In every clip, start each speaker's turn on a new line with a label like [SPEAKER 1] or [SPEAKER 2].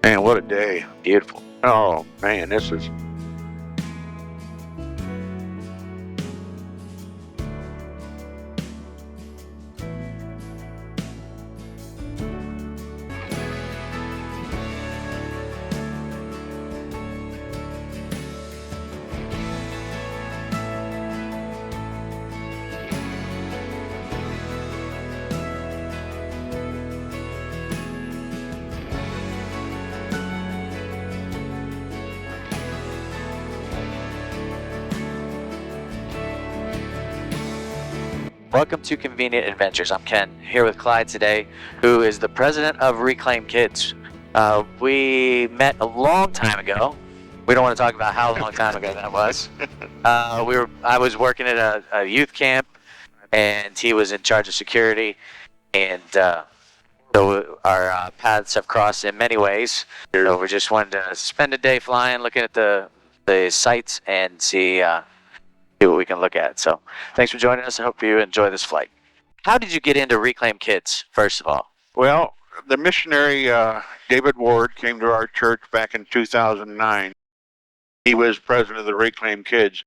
[SPEAKER 1] Man, what a day. Beautiful. Oh, man, this is.
[SPEAKER 2] Welcome to Convenient Adventures. I'm Ken, here with Clyde today, who is the president of Reclaim Kids. We met a long time ago. We don't want to talk about how long time ago that was. I was working at a youth camp, and he was in charge of security, and so our paths have crossed in many ways. So we just wanted to spend a day flying, looking at the sites, and see what we can look at. So thanks for joining us. I hope you enjoy this flight. How did you get into Reclaim Kids, first of all?
[SPEAKER 1] Well, the missionary David Ward came to our church back in 2009. He was president of the Reclaim Kids.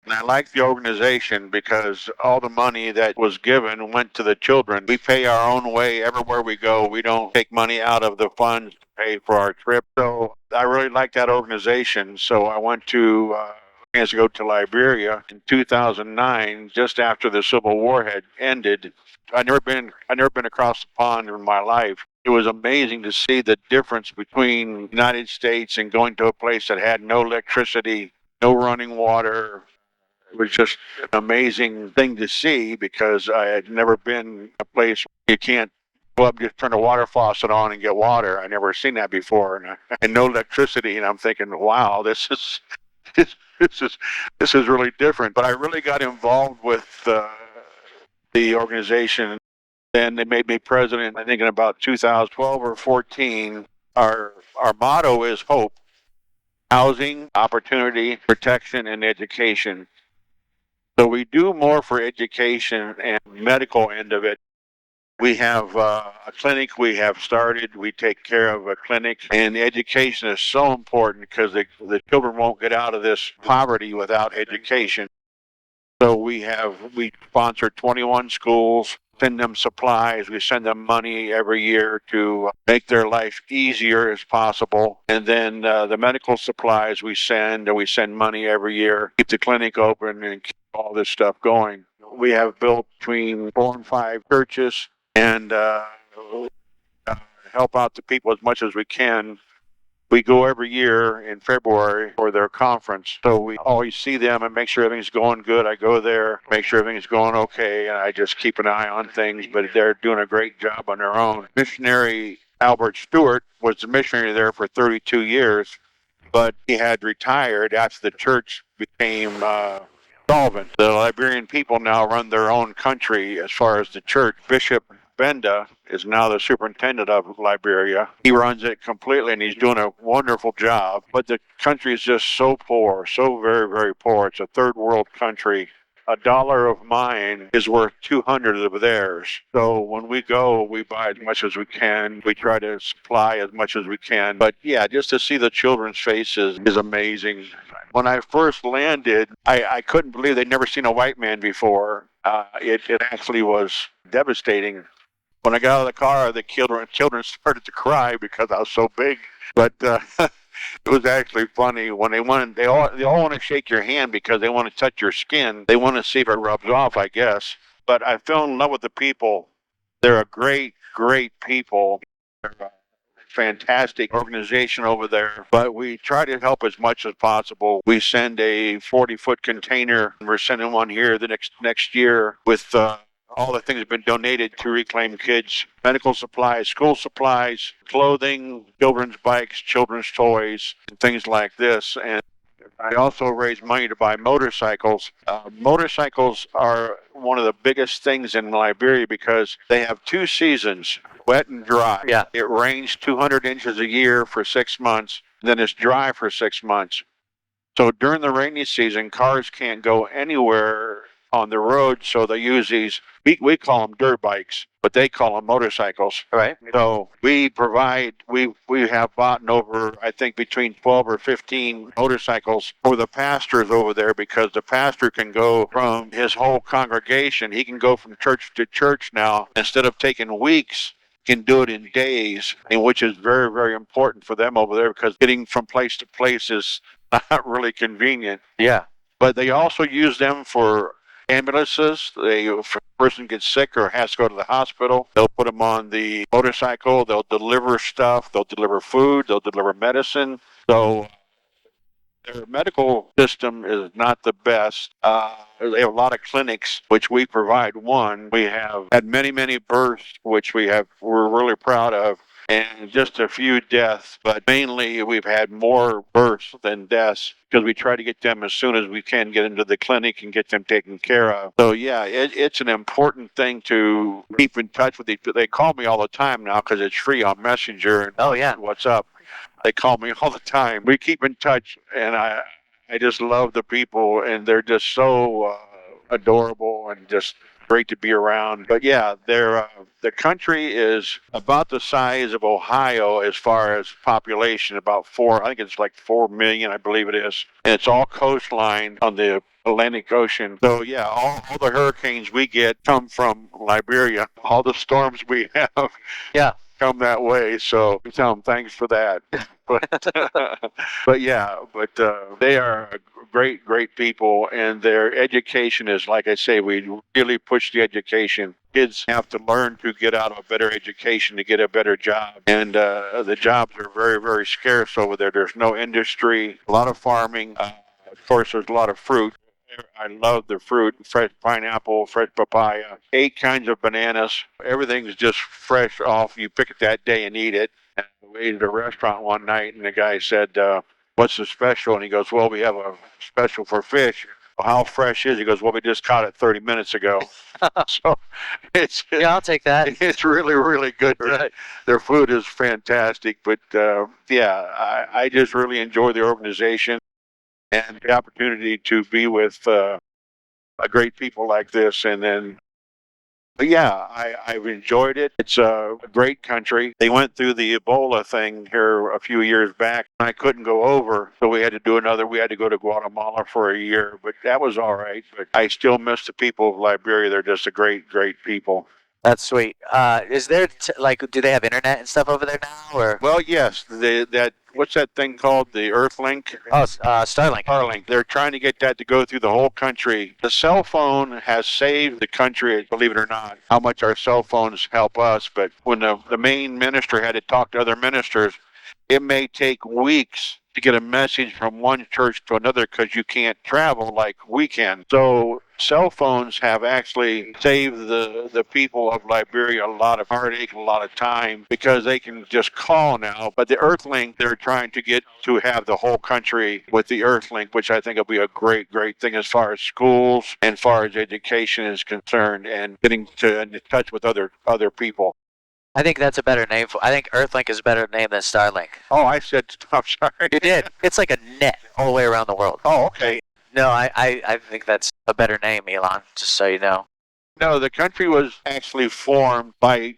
[SPEAKER 1] And I like the organization because all the money that was given went to the children. We pay our own way everywhere we go. We don't take money out of the funds to pay for our trip. So I really like that organization. So I went to chance to go to Liberia in 2009, just after the Civil War had ended. I'd never been across the pond in my life. It was amazing to see the difference between the United States and going to a place that had no electricity, no running water. It was just an amazing thing to see because I had never been a place where you can't go up, just turn a water faucet on and get water. I never seen that before, and no electricity. And I'm thinking, wow, this is really different. But I really got involved with the organization. Then they made me president, I think in about 2012 or 14. Our motto is hope, housing, opportunity, protection, and education. So we do more for education and medical end of it. We have a clinic we have started. We take care of a clinic, and education is so important because the children won't get out of this poverty without education. So we sponsor 21 schools, send them supplies. We send them money every year to make their life easier as possible. And then the medical supplies we send money every year, keep the clinic open and keep all this stuff going. We have built between 4 and 5 churches and help out the people as much as we can. We go every year in February for their conference, so we always see them and make sure everything's going good. I go there, make sure everything's going okay, and I just keep an eye on things, but they're doing a great job on their own. Missionary Albert Stewart was the missionary there for 32 years, but he had retired after the church became solvent. The Liberian people now run their own country as far as the church. Bishop Benda is now the superintendent of Liberia. He runs it completely, and he's doing a wonderful job. But the country is just so poor, so very, very poor. It's a third world country. $1 of mine is worth 200 of theirs. So when we go, we buy as much as we can. We try to supply as much as we can. But yeah, just to see the children's faces is amazing. When I first landed, I couldn't believe they'd never seen a white man before. It actually was devastating. When I got out of the car, the children started to cry because I was so big. But it was actually funny when they all want to shake your hand because they want to touch your skin. They want to see if it rubs off, I guess. But I fell in love with the people. They're a great, great people. They're a fantastic organization over there. But we try to help as much as possible. We send a 40-foot container. We're sending one here the next year with all the things that have been donated to Reclaim Kids: medical supplies, school supplies, clothing, children's bikes, children's toys, and things like this. And I also raise money to buy motorcycles. Motorcycles are one of the biggest things in Liberia because they have 2 seasons, wet and dry.
[SPEAKER 2] Yeah.
[SPEAKER 1] It rains 200 inches a year for 6 months, then it's dry for 6 months. So during the rainy season, cars can't go anywhere on the road, so they use these, we call them dirt bikes, but they call them motorcycles.
[SPEAKER 2] Right.
[SPEAKER 1] So we have bought over, I think, between 12 or 15 motorcycles for the pastors over there, because the pastor can go from his whole congregation, he can go from church to church now. Instead of taking weeks, can do it in days, and which is very, very important for them over there, because getting from place to place is not really convenient.
[SPEAKER 2] Yeah.
[SPEAKER 1] But they also use them for ambulances. If a person gets sick or has to go to the hospital, they'll put them on the motorcycle. They'll deliver stuff. They'll deliver food. They'll deliver medicine. So their medical system is not the best. They have a lot of clinics, which we provide one. We have had many, many births, which we're really proud of, and just a few deaths, but mainly we've had more births than deaths, because we try to get them as soon as we can get into the clinic and get them taken care of. So yeah, it's an important thing to keep in touch with each. They call me all the time now because it's free on Messenger. And
[SPEAKER 2] Oh, yeah.
[SPEAKER 1] what's up? They call me all the time. We keep in touch, and I just love the people, and they're just so adorable and just great to be around. But yeah, the country is about the size of Ohio as far as population, I think it's like 4 million, I believe it is. And it's all coastline on the Atlantic Ocean. So yeah, all the hurricanes we get come from Liberia. All the storms we have
[SPEAKER 2] Yeah.
[SPEAKER 1] come that way. So we tell them thanks for that. But yeah, they are great, great people, and their education is, like I say, we really push the education. Kids have to learn to get out of a better education to get a better job, and the jobs are very, very scarce over there. There's no industry, a lot of farming. Of course, there's a lot of fruit. I love the fruit: fresh pineapple, fresh papaya, 8 kinds of bananas. Everything's just fresh off. You pick it that day and eat it. And we ate at a restaurant one night, and the guy said, what's the special? And he goes, well, we have a special for fish. Well, how fresh is it? He goes, well, we just caught it 30 minutes ago. So
[SPEAKER 2] Yeah, I'll take that.
[SPEAKER 1] it's really, really good.
[SPEAKER 2] Right.
[SPEAKER 1] Their food is fantastic. But yeah, I just really enjoy the organization and the opportunity to be with great people like this. And then, but yeah, I've enjoyed it. It's a great country. They went through the Ebola thing here a few years back. I couldn't go over, so we had to we had to go to Guatemala for a year, but that was all right. But I still miss the people of Liberia. They're just a great, great people.
[SPEAKER 2] That's sweet. Is there do they have internet and stuff over there now, or?
[SPEAKER 1] Well, yes, what's that thing called? The Earthlink?
[SPEAKER 2] Oh, Starlink.
[SPEAKER 1] Starlink. They're trying to get that to go through the whole country. The cell phone has saved the country, believe it or not, how much our cell phones help us. But when the main minister had to talk to other ministers, it may take weeks to get a message from one church to another, because you can't travel like we can. So cell phones have actually saved the people of Liberia a lot of heartache, a lot of time, because they can just call now. But the Earthlink, they're trying to get to have the whole country with the Earthlink, which I think will be a great, great thing as far as schools and as far as education is concerned, and getting in touch with other people.
[SPEAKER 2] I think that's a better name I think Earthlink is a better name than Starlink.
[SPEAKER 1] Oh, I said, I'm sorry.
[SPEAKER 2] You did. It's like a net all the way around the world.
[SPEAKER 1] Oh, okay.
[SPEAKER 2] No, I think that's a better name, Elon, just so you know.
[SPEAKER 1] No, the country was actually formed by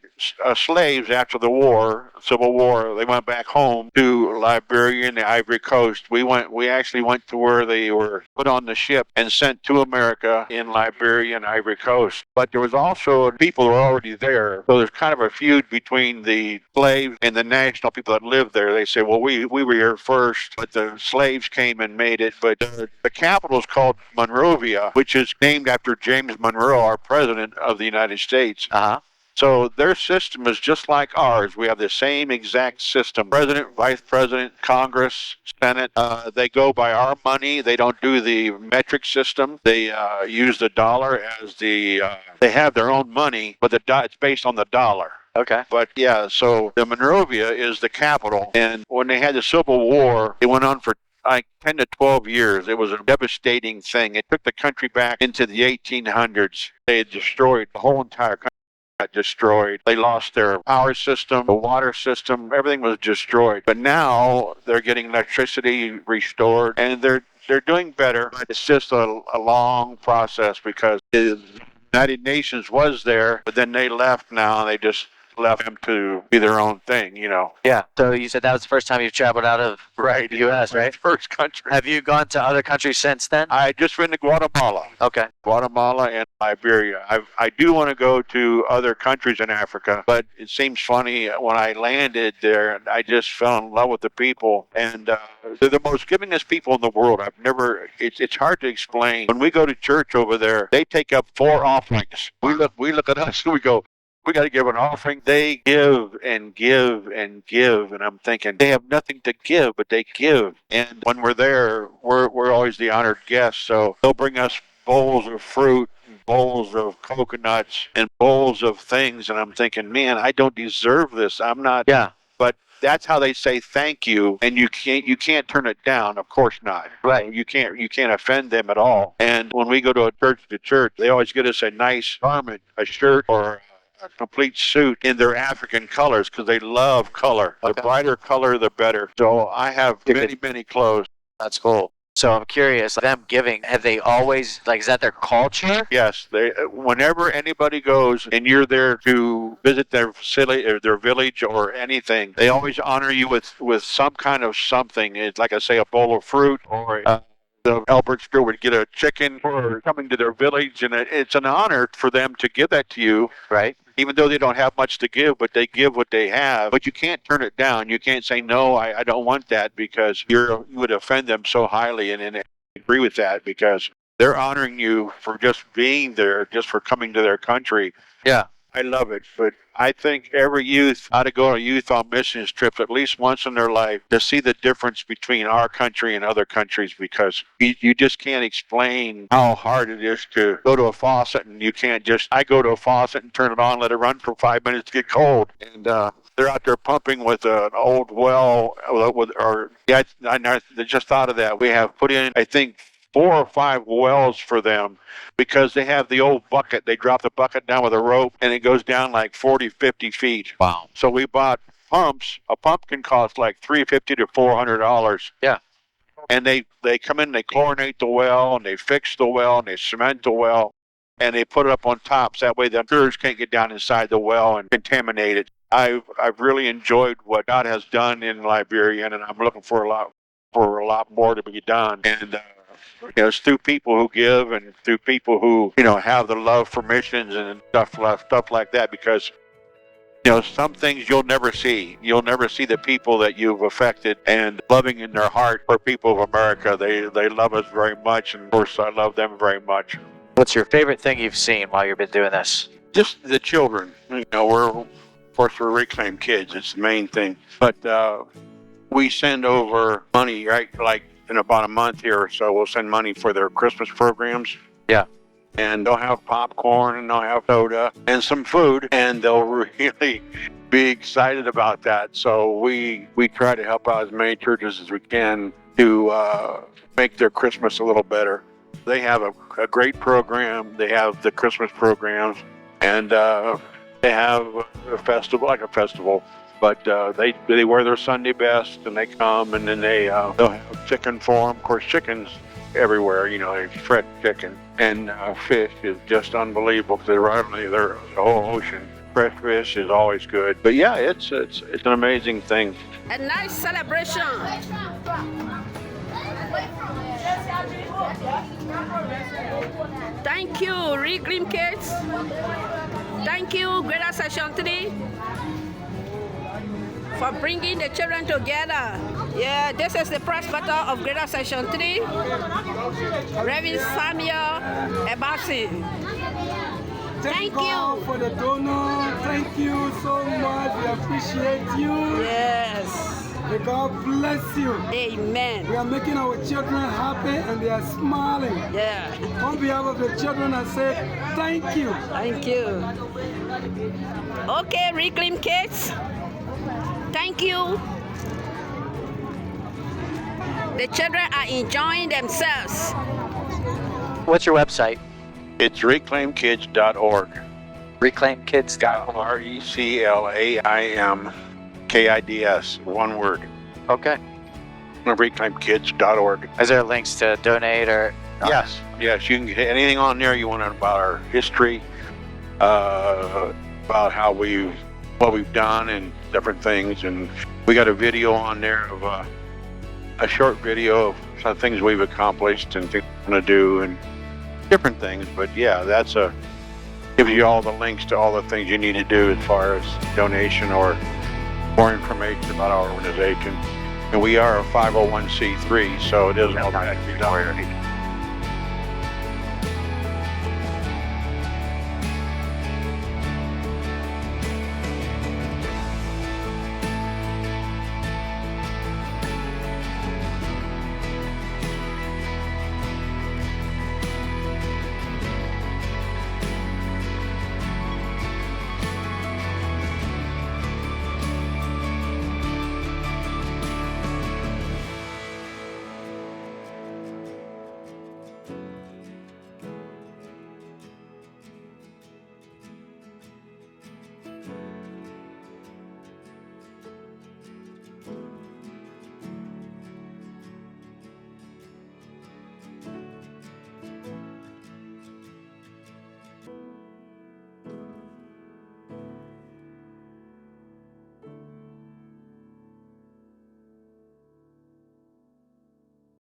[SPEAKER 1] slaves after the war, Civil War. They went back home to Liberia and the Ivory Coast. We actually went to where they were put on the ship and sent to America in Liberia and Ivory Coast. But there was also people who were already there. So there's kind of a feud between the slaves and the national people that lived there. They say, well, we were here first, but the slaves came and made it. But the capital is called Monrovia, which is named after James Monroe, our president of the United States. So their system is just like ours. We have the same exact system. President, vice president, Congress, Senate, they go by our money. They don't do the metric system. They use the dollar as they have their own money, but it's based on the dollar.
[SPEAKER 2] Okay.
[SPEAKER 1] But yeah, so the Monrovia is the capital. And when they had the Civil War, it went on for like 10 to 12 years. It was a devastating thing. It took the country back into the 1800s. They had destroyed the whole entire country. Got destroyed. They lost their power system, the water system, everything was destroyed. But now they're getting electricity restored, and they're they're doing better, but it's just a long process because the United Nations was there, but then they left now, and they just left them to be their own thing, you know.
[SPEAKER 2] Yeah. So you said that was the first time you've traveled out of
[SPEAKER 1] Right.
[SPEAKER 2] the U.S., right?
[SPEAKER 1] First country.
[SPEAKER 2] Have you gone to other countries since then?
[SPEAKER 1] I just went to Guatemala.
[SPEAKER 2] Okay.
[SPEAKER 1] Guatemala and Liberia. I do want to go to other countries in Africa, but it seems funny when I landed there, I just fell in love with the people, and they're the most givingest people in the world. It's hard to explain. When we go to church over there, they take up 4 offerings. We look at us and we go, we got to give an offering. They give and give and give, and I'm thinking they have nothing to give, but they give. And when we're there, we're always the honored guests. So they'll bring us bowls of fruit, bowls of coconuts, and bowls of things, and I'm thinking, man, I don't deserve this. I'm not.
[SPEAKER 2] Yeah.
[SPEAKER 1] But that's how they say thank you, and you can't turn it down. Of course not.
[SPEAKER 2] Right.
[SPEAKER 1] You can't offend them at all. And when we go to church, they always get us a nice garment, a shirt, or a complete suit in their African colors because they love color. The brighter color, the better. So I have many clothes.
[SPEAKER 2] That's cool. So I'm curious, them giving, have they always, like, is that their culture?
[SPEAKER 1] Yes, whenever anybody goes and you're there to visit their facility or their village or anything, they always honor you with some kind of something. It's like I say, a bowl of fruit, or the Albert School would get a chicken for coming to their village, and it's an honor for them to give that to you.
[SPEAKER 2] Right.
[SPEAKER 1] Even though they don't have much to give, but they give what they have. But you can't turn it down. You can't say, no, I don't want that, because you would offend them so highly. And I agree with that, because they're honoring you for just being there, just for coming to their country.
[SPEAKER 2] Yeah.
[SPEAKER 1] I love it. But I think every youth ought to go on a youth on missions trip at least once in their life to see the difference between our country and other countries, because you just can't explain how hard it is to go to a faucet, and you can't just, I go to a faucet and turn it on, let it run for 5 minutes to get cold. And they're out there pumping with an old well, I just thought of that. We have put in, I think, 4 or 5 wells for them, because they have the old bucket. They drop the bucket down with a rope, and it goes down like 40, 50 feet.
[SPEAKER 2] Wow.
[SPEAKER 1] So we bought pumps. A pump can cost like $350 to $400.
[SPEAKER 2] Yeah.
[SPEAKER 1] And they come in, they chlorinate the well, and they fix the well, and they cement the well, and they put it up on top. So that way the intruders can't get down inside the well and contaminate it. I've really enjoyed what God has done in Liberia, and I'm looking for a lot more to be done. And it's through people who give, and through people who have the love for missions and stuff like that. Because some things you'll never see. You'll never see the people that you've affected and loving in their heart for people of America. They love us very much, and of course I love them very much.
[SPEAKER 2] What's your favorite thing you've seen while you've been doing this?
[SPEAKER 1] Just the children. We're Reclaim Kids. It's the main thing. But we send over money, right? Like in about a month here or so, we'll send money for their Christmas programs.
[SPEAKER 2] Yeah.
[SPEAKER 1] And they'll have popcorn, and they'll have soda and some food, and they'll really be excited about that. So we try to help out as many churches as we can to make their Christmas a little better. They have a great program. They have the Christmas programs, and they have a festival. But they wear their Sunday best, and they come, and then they'll have chicken for them. Of course, chicken's everywhere. They shred chicken, and fish is just unbelievable, because they're right on the whole ocean. Fresh fish is always good. But yeah, it's an amazing thing.
[SPEAKER 3] A nice celebration. Thank you, Reclaim Kids. Thank you, Greater Section 3, for bringing the children together. Yeah, this is the presbyter of Greater Section 3, Reverend Samuel Ebasi. Thank you
[SPEAKER 4] for the donor. Thank you so much. We appreciate you.
[SPEAKER 3] Yes.
[SPEAKER 4] May God bless you.
[SPEAKER 3] Amen.
[SPEAKER 4] We are making our children happy, and they are smiling.
[SPEAKER 3] Yeah.
[SPEAKER 4] On behalf of the children, I say thank you.
[SPEAKER 3] Thank you. Okay, Reclaim Kids. Thank you. The children are enjoying themselves.
[SPEAKER 2] What's your website?
[SPEAKER 1] It's reclaimkids.org.
[SPEAKER 2] Reclaim Kids.
[SPEAKER 1] RECLAIMKIDS. One word.
[SPEAKER 2] Okay.
[SPEAKER 1] reclaimkids.org.
[SPEAKER 2] Is there links to donate or?
[SPEAKER 1] Yes, you can get anything on there you want about our history, about what we've done and different things. And we got a video on there of a short video of some things we've accomplished and things we're going to do and different things. But yeah, gives you all the links to all the things you need to do as far as donation or more information about our organization. And we are a 501c3, so it is all that to be done.